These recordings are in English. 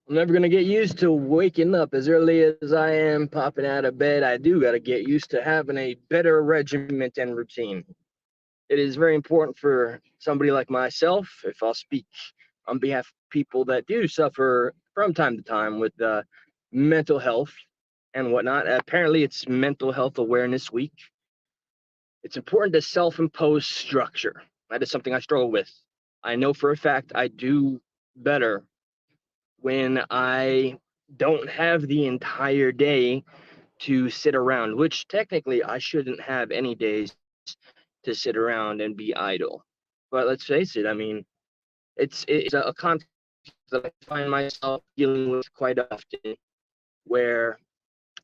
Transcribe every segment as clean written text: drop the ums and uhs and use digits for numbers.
I'm never gonna get used to waking up as early as I am, popping out of bed. I do gotta get used to having a better regiment and routine. It is very important for somebody like myself, if I'll speak on behalf of people that do suffer from time to time with mental health and whatnot. Apparently, it's Mental Health Awareness Week. It's important to self impose structure. That is something I struggle with. I know for a fact I do better when I don't have the entire day to sit around, which technically I shouldn't have any days to sit around and be idle. But let's face it, I mean, it's a concept that I find myself dealing with quite often, where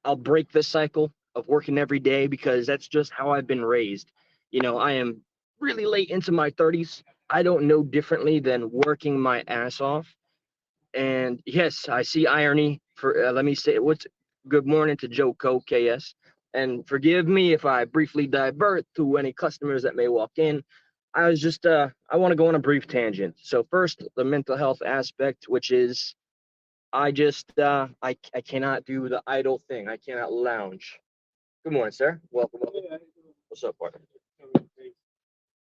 I'll break the cycle of working every day because that's just how I've been raised. You know, I am really late into my 30s. I don't know differently than working my ass off. And yes, I see irony. For let me say, what's good morning to Joe Co KS, and forgive me if I briefly divert to any customers that may walk in. I was just I want to go on a brief tangent. So first, the mental health aspect, which is I cannot do the idle thing. I cannot lounge. Good morning, sir. Welcome. Welcome. What's up, partner?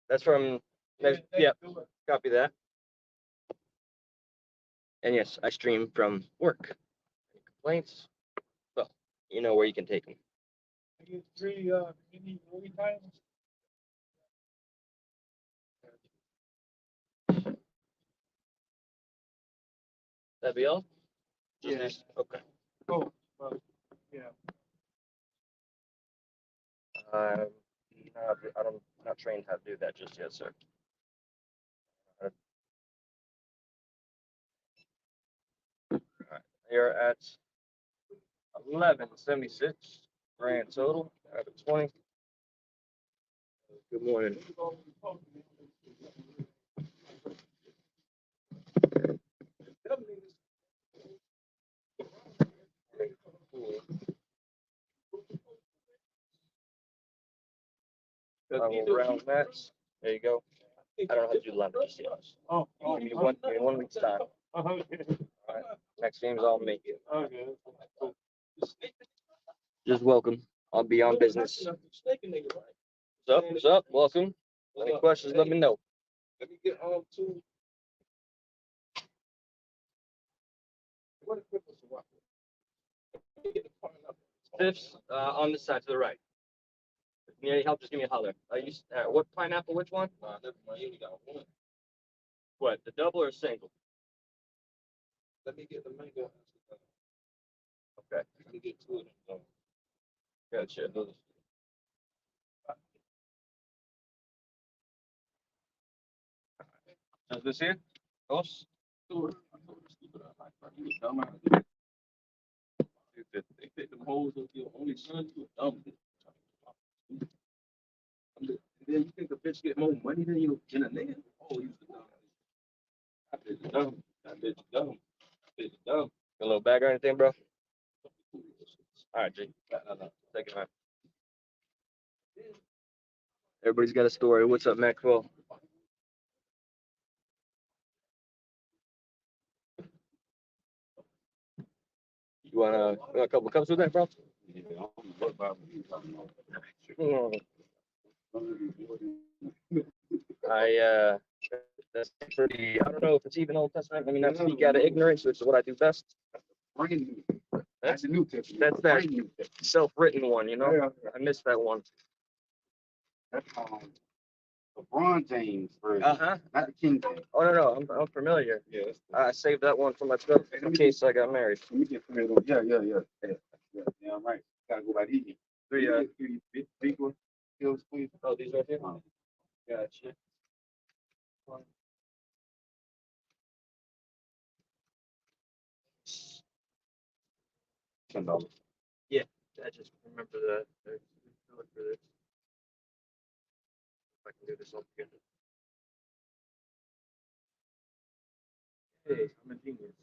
That's from. Yeah, copy that. And yes, I stream from work. Any complaints? Well, you know where you can take them. That be all? Yeah. Okay. Oh, well, yeah. I'm I don't, not trained how to do that just yet, sir. All right. You're at 1176 grand total out of 20. Good morning. Round mats. There you go. I don't know how to do lemon just yet. Oh, give me one week's time. All right. Next game's all me. Just welcome. I'll be on business. What's up? What's up? Welcome. Any questions, let me know. Let me get on to fifths on this side to the right. If you need any help, just give me a holler. What pineapple? Which one? Never mind. You only got one. What? The double or single? Let me get the mango. Okay. Let me get two of them. Gotcha. Does this here? Dos? They fit the holes of your only son. You a dumb bitch. Then you think a bitch get more money than you in a nigga? Oh, you the dumb. That bitch dumb. That bitch dumb. That bitch dumb. A little bag or anything, bro? All right, G. No. Take it, man. Everybody's got a story. What's up, Maxwell? You want a couple cups with that, bro? I that's pretty. I don't know if it's even Old Testament. I mean, not speak out of ignorance, which is what I do best. That's a New Testament. That's that self-written one, you know. I missed that one. That's LeBron James version, not the King James. Oh no, I'm familiar. Yeah, I saved that one for myself in case I got married. Let me get familiar. Yeah. Right. Gotta go by these. Three big ones. Please. Oh, these right here. Gotcha. $10. Yeah, I just remember the look for this. If I can do this all together. Hey, I'm a genius.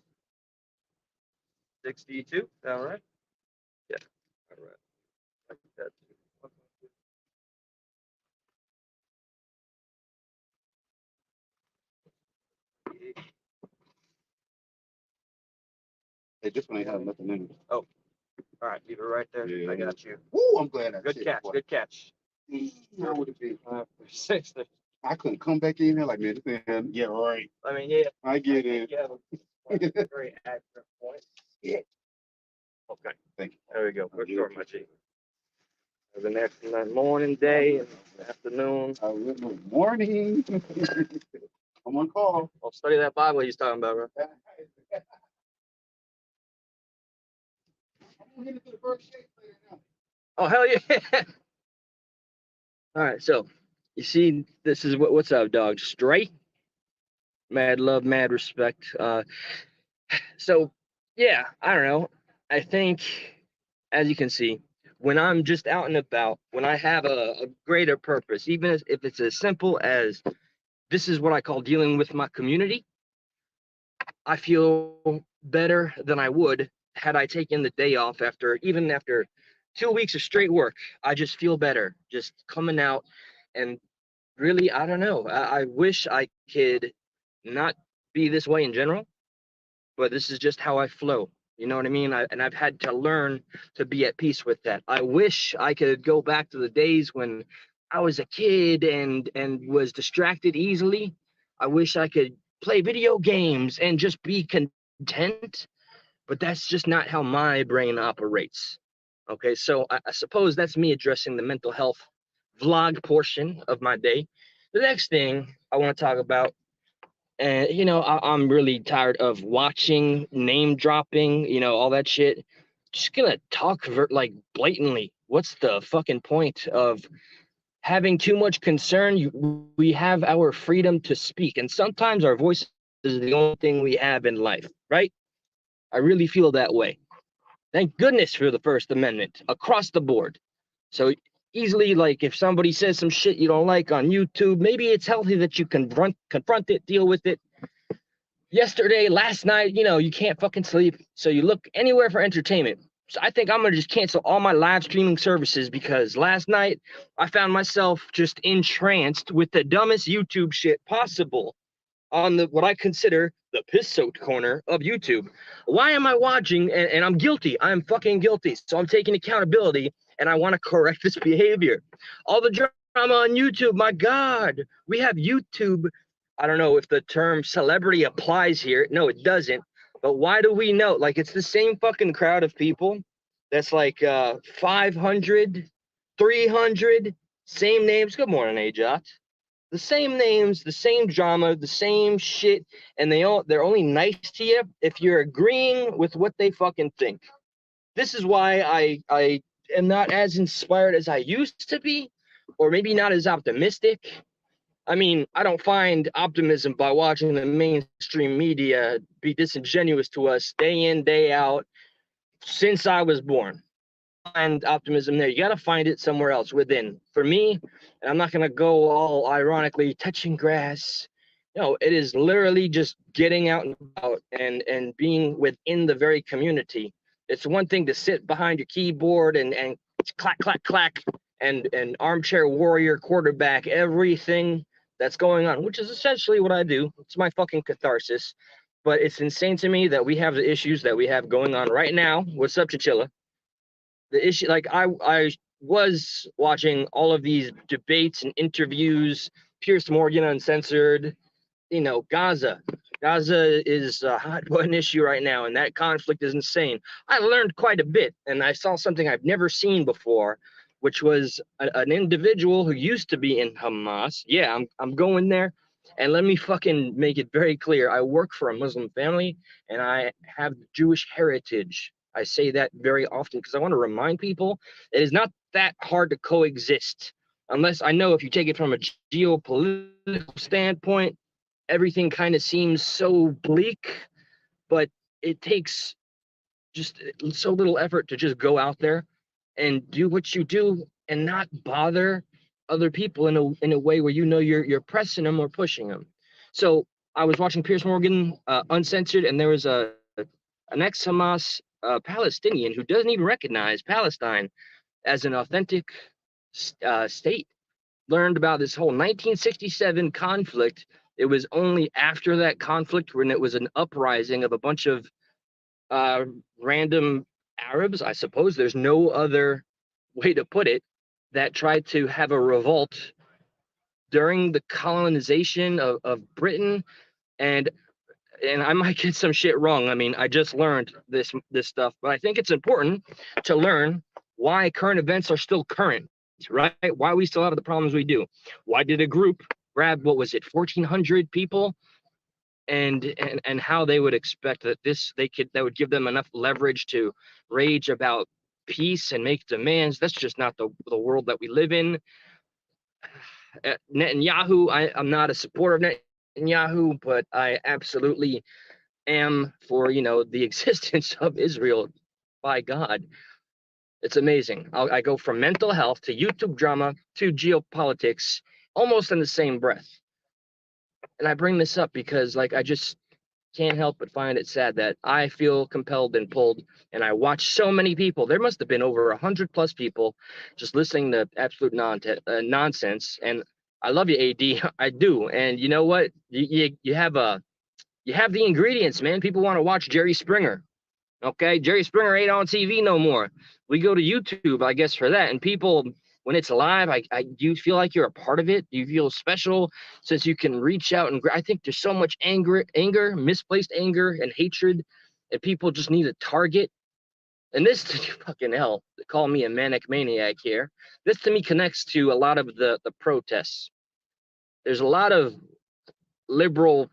62, all right? Yeah, all right. Like that. Hey, this one ain't have nothing in it. Oh, all right, leave it right there. Yeah. I got you. Ooh, I'm glad I Good catch. Good catch. How would it be? 60. I couldn't come back in here like, man, this man, yeah, right. I mean, yeah. I get it. You have a very accurate point. Yeah. Okay. Thank you. There we go. Good story, my G. The next morning, day, and afternoon. Morning. I'm on call. I'll study that Bible he's talking about, bro. Oh, hell yeah. All right, so you see, this is what's up, dog? Straight. Mad love, mad respect. So yeah, I don't know. I think, as you can see, when I'm just out and about, when I have a greater purpose, even if it's as simple as this is what I call dealing with my community, I feel better than I would had I taken the day off even after 2 weeks of straight work. I just feel better just coming out. And really, I don't know. I wish I could not be this way in general, but this is just how I flow. You know what I mean? And I've had to learn to be at peace with that. I wish I could go back to the days when I was a kid and was distracted easily. I wish I could play video games and just be content, but that's just not how my brain operates. Okay, so I suppose that's me addressing the mental health vlog portion of my day. The next thing I want to talk about, and I'm really tired of watching name dropping, all that shit. Just gonna talk like blatantly. What's the fucking point of having too much concern? We have our freedom to speak, and sometimes our voice is the only thing we have in life, right? I really feel that way. Thank goodness for the First Amendment across the board. So easily, like if somebody says some shit you don't like on YouTube, maybe it's healthy that you confront it, deal with it. Yesterday, last night, you can't fucking sleep, so you look anywhere for entertainment. So I think I'm gonna just cancel all my live streaming services because last night I found myself just entranced with the dumbest YouTube shit possible on what I consider the piss-soaked corner of YouTube. Why am I watching? And I'm guilty. I'm fucking guilty. So I'm taking accountability, and I want to correct this behavior. All the drama on YouTube, my God. We have YouTube. I don't know if the term celebrity applies here. No, it doesn't. But why do we know? Like, it's the same fucking crowd of people that's like 500, 300, same names. Good morning, AJOT. The same names, the same drama, the same shit, and they're only nice to you if you're agreeing with what they fucking think. This is why I am not as inspired as I used to be, or maybe not as optimistic. I mean, I don't find optimism by watching the mainstream media be disingenuous to us day in, day out since I was born. Find optimism there. You got to find it somewhere else within. For me, and I'm not going to go all ironically touching grass. No, it is literally just getting out and about and being within the very community. It's one thing to sit behind your keyboard and clack, clack, clack, and armchair warrior quarterback everything that's going on, which is essentially what I do. It's my fucking catharsis. But it's insane to me that we have the issues that we have going on right now. What's up, Chinchilla? The issue, like I was watching all of these debates and interviews, Pierce Morgan uncensored, Gaza. Gaza is a hot button issue right now, and that conflict is insane. I learned quite a bit, and I saw something I've never seen before, which was an individual who used to be in Hamas. Yeah, I'm going there, and let me fucking make it very clear. I work for a Muslim family, and I have Jewish heritage. I say that very often because I want to remind people it is not that hard to coexist, unless I know if you take it from a geopolitical standpoint, everything kind of seems so bleak, but it takes just so little effort to just go out there and do what you do and not bother other people in a way where you're pressing them or pushing them. So I was watching Pierce Morgan uncensored, and there was an ex-Hamas Palestinian who doesn't even recognize Palestine as an authentic state. Learned about this whole 1967 conflict. It was only after that conflict when it was an uprising of a bunch of uh, random Arabs, I suppose. There's no other way to put it, that tried to have a revolt during the colonization of Britain. And I might get some shit wrong. I mean, I just learned this stuff, but I think it's important to learn why current events are still current, right? Why we still have the problems we do. Why did a group grab, what was it, 1,400 people, and how they would expect that that would give them enough leverage to rage about peace and make demands. That's just not the world that we live in. Netanyahu, I'm not a supporter of Netanyahu, but I absolutely am for, the existence of Israel. By God, it's amazing. I go from mental health to YouTube drama to geopolitics almost in the same breath. And I bring this up because, like, I just can't help but find it sad that I feel compelled and pulled, and I watch so many people. There must have been over 100+ people just listening to absolute nonsense. And I love you, AD. I do. And you know what? You have the ingredients, man. People want to watch Jerry Springer. Okay, Jerry Springer ain't on TV no more. We go to YouTube, I guess, for that. And people, when it's live, do you feel like you're a part of it? Do you feel special since you can reach out and I think there's so much anger, misplaced anger and hatred, and people just need a target. And this, fucking hell, they call me a manic maniac here. This to me connects to a lot of the protests. There's a lot of liberal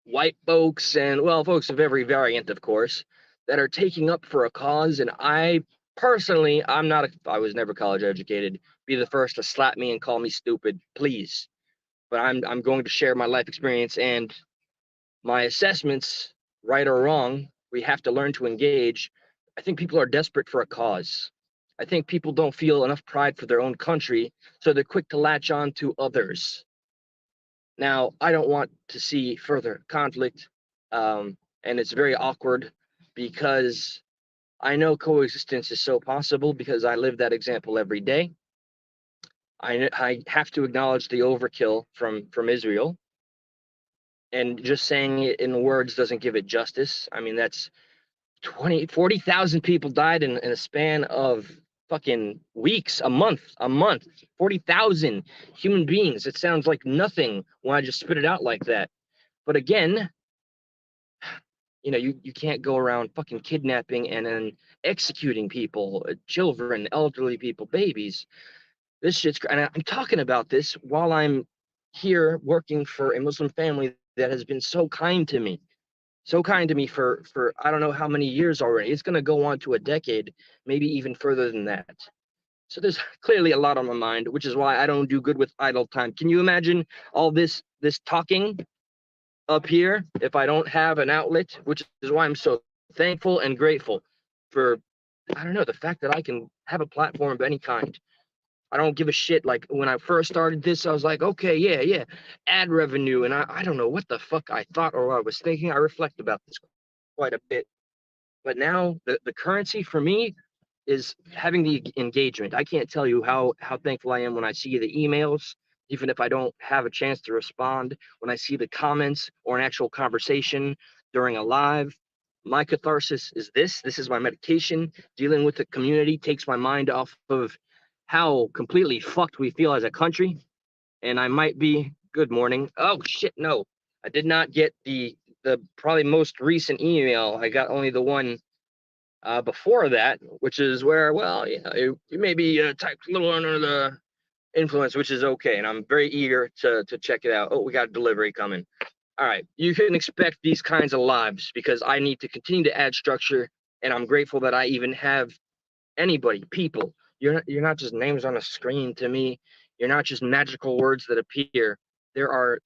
white folks and, well, folks of every variant, of course, that are taking up for a cause. And I personally, I was never college educated. Be the first to slap me and call me stupid, please. But I'm going to share my life experience and my assessments, right or wrong. We have to learn to engage. I think people are desperate for a cause. I think people don't feel enough pride for their own country, so they're quick to latch on to others. Now, I don't want to see further conflict, and it's very awkward because I know coexistence is so possible because I live that example every day. I have to acknowledge the overkill from Israel, and just saying it in words doesn't give it justice. I mean, that's 40,000 people died in a span of fucking weeks, a month, 40,000 human beings. It sounds like nothing when I just spit it out like that. But again, you can't go around fucking kidnapping and then executing people, children, elderly people, babies. This shit's, and I'm talking about this while I'm here working for a Muslim family that has been so kind to me, for I don't know how many years already. It's going to go on to a decade, maybe even further than that. So there's clearly a lot on my mind, which is why I don't do good with idle time. Can you imagine all this talking up here if I don't have an outlet, which is why I'm so thankful and grateful for, I don't know, the fact that I can have a platform of any kind. I don't give a shit. Like when I first started this, I was like, okay, yeah, ad revenue. And I don't know what the fuck I thought or what I was thinking. I reflect about this quite a bit. But now the currency for me is having the engagement. I can't tell you how thankful I am when I see the emails, even if I don't have a chance to respond, when I see the comments or an actual conversation during a live. My catharsis is this. This is my medication. Dealing with the community takes my mind off of how completely fucked we feel as a country. And I might be, good morning. Oh shit, no. I did not get the probably most recent email. I got only the one before that, which is where, well, you maybe typed a little under the influence, which is okay. And I'm very eager to check it out. Oh, we got a delivery coming. All right. You can expect these kinds of lives because I need to continue to add structure. And I'm grateful that I even have anybody, people. You're not just names on a screen to me. You're not just magical words that appear. There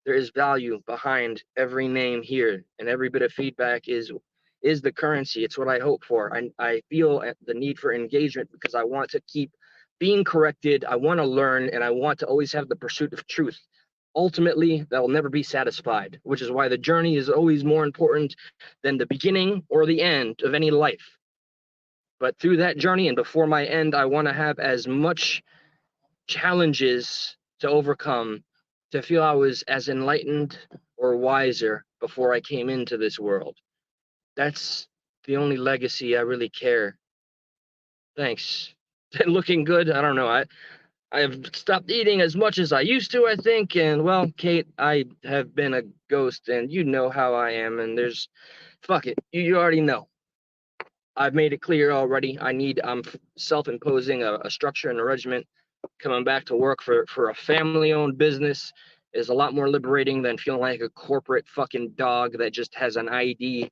is value behind every name here, and every bit of feedback is the currency. It's what I hope for. I feel the need for engagement because I want to keep being corrected. I want to learn, and I want to always have the pursuit of truth. Ultimately, that will never be satisfied, which is why the journey is always more important than the beginning or the end of any life. But through that journey and before my end, I want to have as much challenges to overcome to feel I was as enlightened or wiser before I came into this world. That's the only legacy I really care. Thanks. Looking good. I don't know. I've stopped eating as much as I used to, I think. And well, Kate, I have been a ghost, and you know how I am. And there's, fuck it. You already know. I've made it clear already. I'm self-imposing a structure and a regiment. Coming back to work for a family-owned business is a lot more liberating than feeling like a corporate fucking dog that just has an ID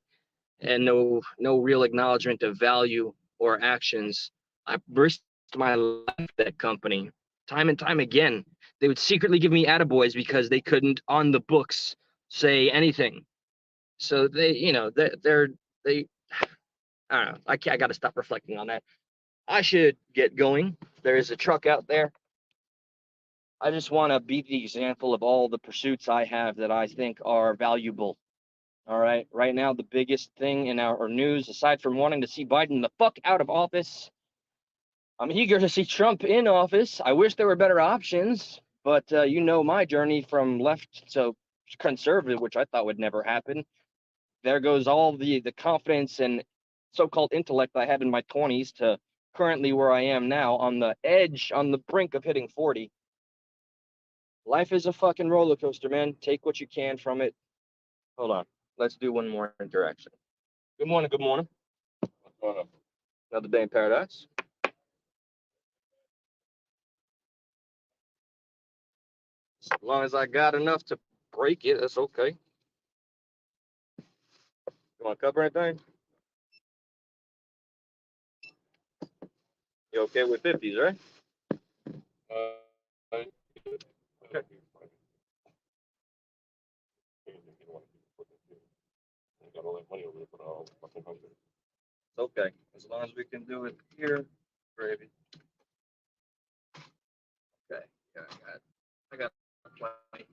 and no real acknowledgement of value or actions. I risked my life at that company time and time again. They would secretly give me attaboys because they couldn't on the books say anything. So they I don't know. I got to stop reflecting on that. I should get going. There is a truck out there. I just want to be the example of all the pursuits I have that I think are valuable. All right. Right now, the biggest thing in our news, aside from wanting to see Biden the fuck out of office, I'm eager to see Trump in office. I wish there were better options, but you know my journey from left to conservative, which I thought would never happen. There goes all the confidence and so-called intellect I had in my 20s to currently where I am now, on the edge, on the brink of hitting 40. Life is a fucking roller coaster, man. Take what you can from it. Hold on. Let's do one more interaction. Good morning. Good morning. Another day in paradise. As long as I got enough to break it, that's okay. You want to cover anything? You okay with 50s, right? Okay. It's okay. As long as we can do it here, gravy. Okay. Yeah, I got plenty.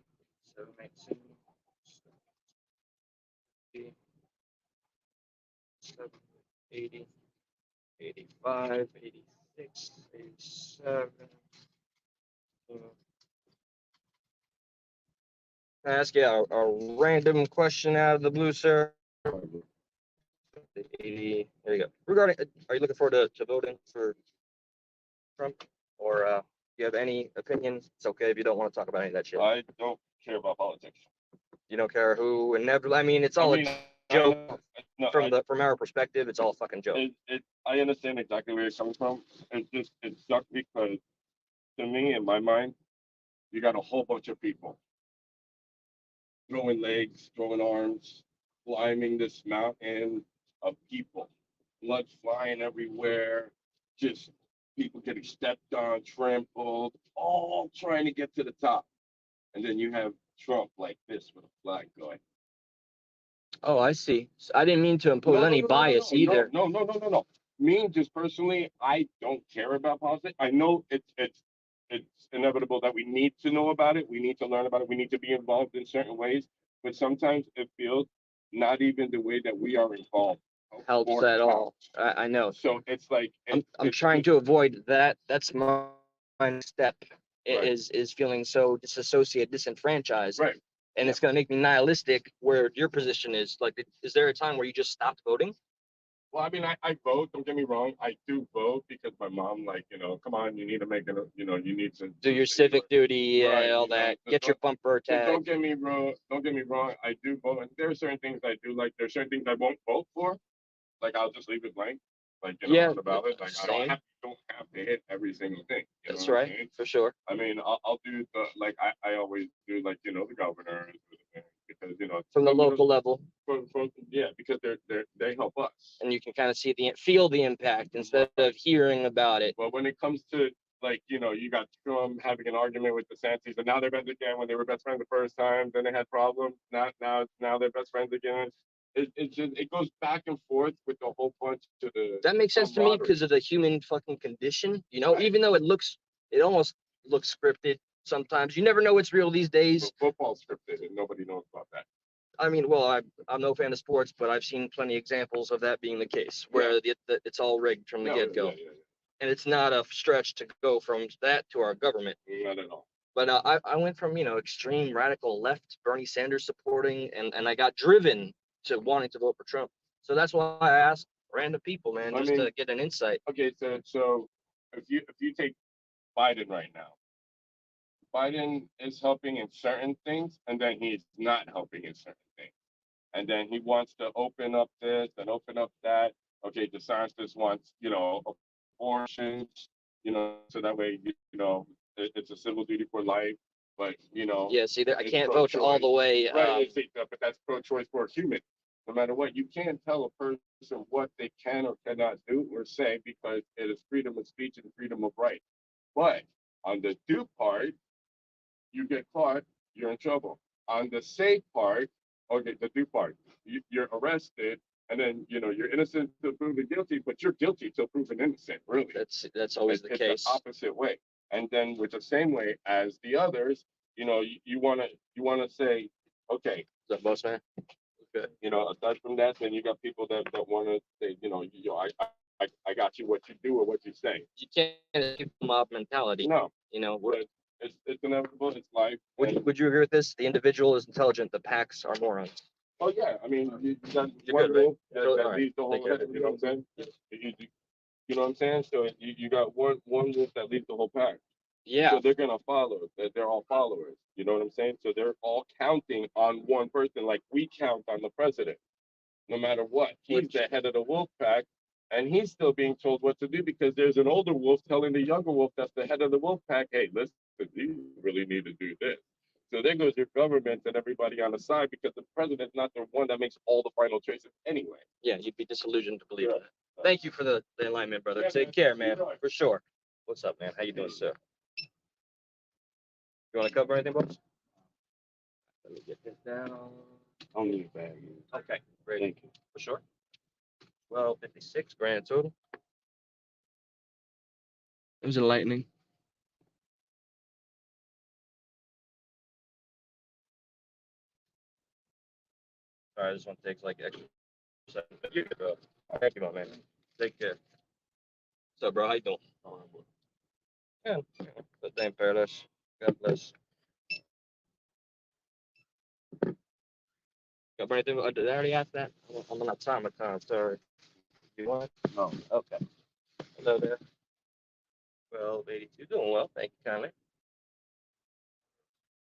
7, 80, 85, 86, 87. Can I ask you a random question out of the blue, sir? 80. There you go. Regarding, are you looking forward to voting for Trump, or do you have any opinion? It's okay if you don't want to talk about any of that shit. I don't care about politics. You don't care who and never. I mean, it's all a joke from our perspective. It's all a fucking joke. I understand exactly where you're coming from. It sucked because to me, in my mind, you got a whole bunch of people throwing legs, throwing arms, climbing this mountain of people, blood flying everywhere, just people getting stepped on, trampled, all trying to get to the top. And then you have Trump like this with a flag going. Oh, I see. So I didn't mean to impose any bias either. No. Me, just personally, I don't care about politics. I know it's inevitable that we need to know about it. We need to learn about it. We need to be involved in certain ways. But sometimes it feels not even the way that we are involved helps at all. I know. So it's like I'm trying to avoid that. That's my step. Right. Is feeling so disassociated, disenfranchised. Right. And it's going to make me nihilistic, where your position is. Like, is there a time where you just stopped voting? Well, I mean, I vote. Don't get me wrong. I do vote because my mom, like, come on, you need to make it. You need to do your civic duty, right, all that. Get your bumper tag. Don't get me wrong. Don't get me wrong. I do vote, and there are certain things I do like. There's certain things I won't vote for. Like, I'll just leave it blank. Like, on the ballot. Like, I don't have to hit every single thing. That's right, I mean? For sure. I mean, I'll do the, like, I always do, like, the governor, because from the local level. Yeah, because they help us, and you can kind of feel the impact instead of hearing about it. But when it comes to, like, you got Trump having an argument with DeSantis, and now they're best again. When they were best friends the first time, then they had problems. Now they're best friends again. It goes back and forth with the whole bunch to the. That makes sense to me because of the human fucking condition. Right. Even though it almost looks scripted sometimes. You never know what's real these days. Well, football's scripted, and nobody knows about that. I mean, well, I'm no fan of sports, but I've seen plenty of examples of that being the case, where it's all rigged from the get-go. Yeah. And it's not a stretch to go from that to our government. Not at all. But I went from, extreme radical left, Bernie Sanders supporting, and I got driven to wanting to vote for Trump. So that's why I ask random people, man, I just mean- to get an insight. Okay, so if you take Biden right now, Biden is helping in certain things, and then he's not helping in certain things. And then he wants to open up this and open up that. Okay, DeSantis wants, abortions, so that way, it's a civil duty for life. But, Yeah, see, I it's can't vote all the way. right, but that's pro-choice for a human. No matter what, you can't tell a person what they can or cannot do or say because it is freedom of speech and freedom of right. But on the do part, you get caught, you're in trouble. On the say part, okay, the do part, you're arrested, and then you're innocent till proven guilty, but you're guilty till proven innocent. Really, That's always the it's case. the opposite way. And then with the same way as the others, you wanna say, okay, Is that boss man? Okay. aside from that, then you got people that want to say, I got you what you do or what you say. You can't keep the mob mentality. No, We're, it's inevitable. It's life. would you agree with this? The individual is intelligent. The packs are morons. Oh yeah, I mean, you got You're one good, right? wolf that All that right. leads the whole Take care. head. You know what I'm saying? You know what I'm saying? So you got one wolf that leads the whole pack. Yeah. So they're gonna follow. They're all followers. You know what I'm saying? So they're all counting on one person, like we count on the president. No matter what, he's the head of the wolf pack, and he's still being told what to do because there's an older wolf telling the younger wolf that's the head of the wolf pack, hey, listen, you really need to do this. So there goes your government and everybody on the side because the president's not the one that makes all the final choices anyway. Yeah, you'd be disillusioned to believe Yeah. that. Thank you for the alignment, brother. Yeah, Take man. care, man, Enjoy. for sure. What's up, man? How you doing, sir? You want to cover anything, boss? Let me get this down. I don't need a bag. Okay, great. Thank you. For sure. 1256 grand total. It was enlightening. Sorry, this one takes like extra seconds. You're good, bro. Thank you, my man. Take care. What's up, bro? How you doing? Yeah, good day in paradise. God bless. Got anything? Did I already ask that? I'm on that time. Sorry. You want? No. Okay. Hello there. 1282. Doing well. Thank you kindly.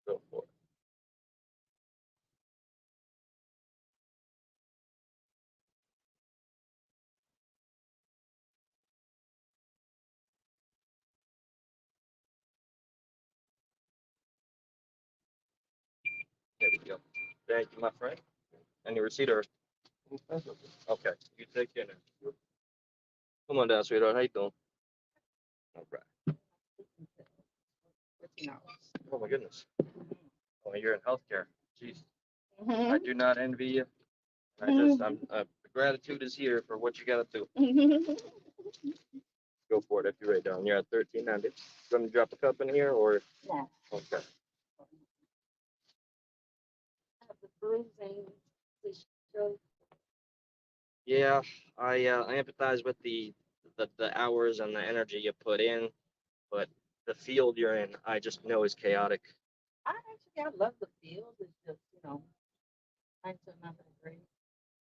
Go for it. There we go. Thank you, my friend. Any receipt or? Okay. You take care now. Come on down, sweetheart. How you doing? All right. Oh my goodness. Oh, you're in healthcare. Jeez. I do not envy you. The gratitude is here for what you gotta do. Go for it if you're right down. You're at 1390. Gonna drop a cup in here or? Yeah. Okay. The bruising, the stroke. Yeah, I empathize with the hours and the energy you put in, but the field you're in, I just know is chaotic. I love the field. It's just, nights are not that great.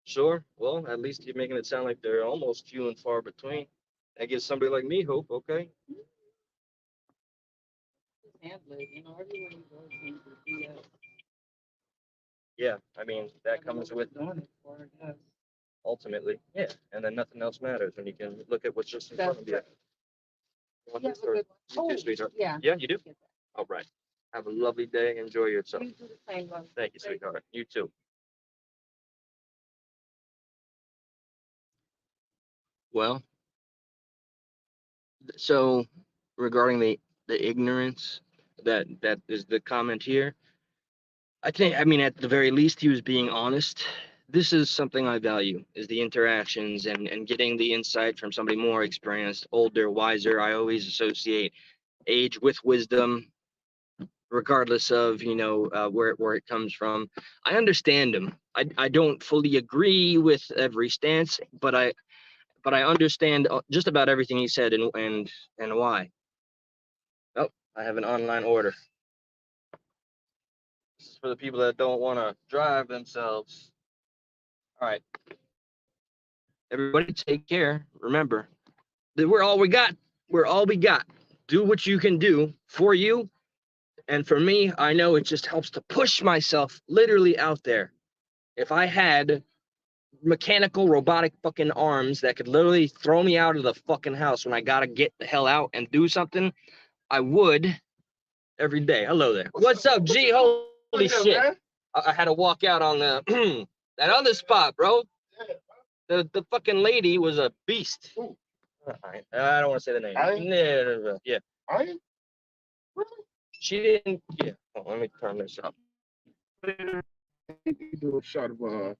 Sure. Well, at least you're making it sound like they're almost few and far between. That gives somebody like me hope. Okay. Just handle it, everywhere you go, it seems to be Yeah. I mean, that comes with doing it for, I guess. ultimately. Yeah. And then nothing else matters when you can look at what's just in front of you. You want You this have a or- good You one. too, sweetheart. Yeah. Yeah, you do. Get All right. Have a lovely day. Enjoy that. yourself. You do the same, love. Thank you, sweetheart. You too. Well, so regarding the ignorance that is the comment here, I mean, at the very least, he was being honest. This is something I value, is the interactions and getting the insight from somebody more experienced, older, wiser. I always associate age with wisdom, regardless of, where it comes from. I understand him. I don't fully agree with every stance, but I understand just about everything he said and why. Oh, I have an online order. This is for the people that don't want to drive themselves. All right. Everybody take care. Remember that we're all we got. We're all we got. Do what you can do for you. And for me, I know it just helps to push myself literally out there. If I had mechanical robotic fucking arms that could literally throw me out of the fucking house when I gotta get the hell out and do something, I would every day. Hello there. What's up, G? Holy shit. I had to walk out on the that other spot, bro. The fucking lady was a beast. I don't want to say the name. No. Yeah. She didn't. Yeah. Oh, let me turn this up. Do a shot of